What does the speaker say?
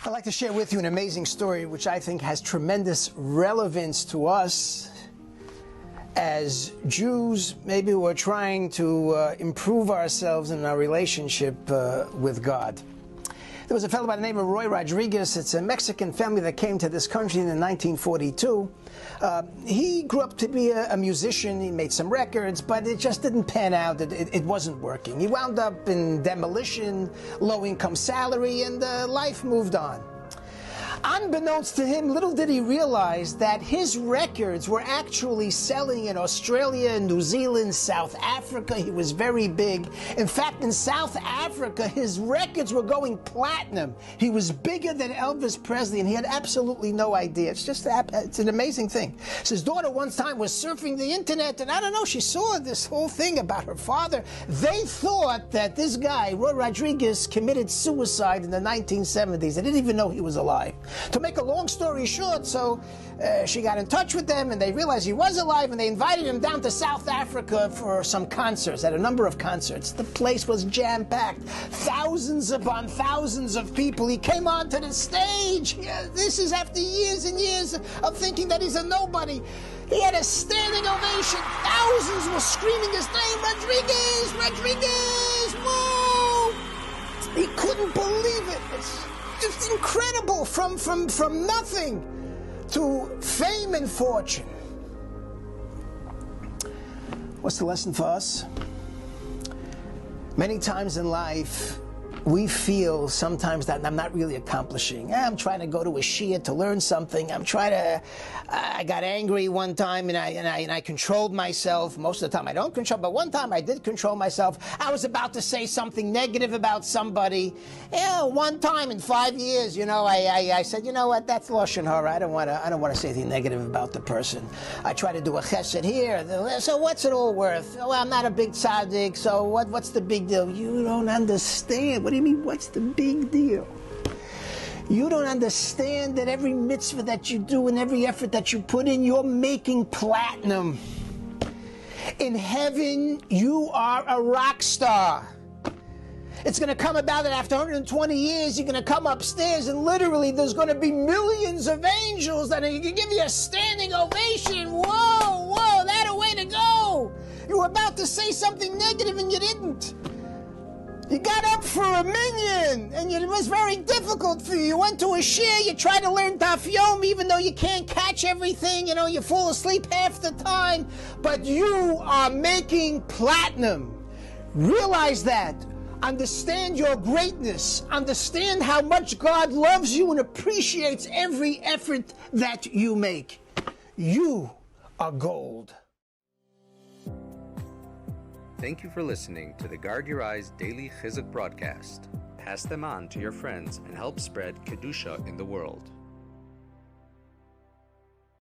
I'd like to share with you an amazing story which I think has tremendous relevance to us as Jews, maybe who are trying to improve ourselves in our relationship with God. There was a fellow by the name of Roy Rodriguez. It's a Mexican family that came to this country in 1942. He grew up to be a musician. He made some records, but it just didn't pan out. It wasn't working. He wound up in demolition, low-income salary, and life moved on. Unbeknownst to him, little did he realize that his records were actually selling in Australia, New Zealand, South Africa. He was very big. In fact, in South Africa, his records were going platinum. He was bigger than Elvis Presley, and he had absolutely no idea. It's an amazing thing. So his daughter one time was surfing the internet, and I don't know, she saw this whole thing about her father. They thought that this guy, Roy Rodriguez, committed suicide in the 1970s. They didn't even know he was alive. To make a long story short, so she got in touch with them, and they realized he was alive, and they invited him down to South Africa for some concerts, at a number of concerts. The place was jam-packed, thousands upon thousands of people. He came onto the stage. This is after years and years of thinking that he's a nobody. He had a standing ovation. Thousands were screaming his name, Rodriguez, Rodriguez, whoa! He couldn't believe it. It's incredible, from nothing to fame and fortune. What's the lesson for us? Many times in life, we feel sometimes that I'm not really accomplishing. I'm trying to go to a shiur to learn something. I got angry one time and I controlled myself. Most of the time I don't control, but one time I did control myself. I was about to say something negative about somebody. One time in 5 years, I said, you know what, that's lashon hara. I don't want to say anything negative about the person. I try to do a chesed here. So what's it all worth? Well, I'm not a big tzaddik, so what's the big deal? You don't understand. What do you mean, what's the big deal? You don't understand that every mitzvah that you do and every effort that you put in, you're making platinum. In heaven, you are a rock star. It's going to come about that after 120 years, you're going to come upstairs and literally there's going to be millions of angels that are going to give you a standing ovation. Whoa, that a way to go. You were about to say something negative and you didn't. You got up for a minyan, and it was very difficult for you. You went to a shiur, you tried to learn daf yomi, even though you can't catch everything, you fall asleep half the time, but you are making platinum. Realize that. Understand your greatness. Understand how much God loves you and appreciates every effort that you make. You are gold. Thank you for listening to the Guard Your Eyes Daily Chizuk broadcast. Pass them on to your friends and help spread Kedusha in the world.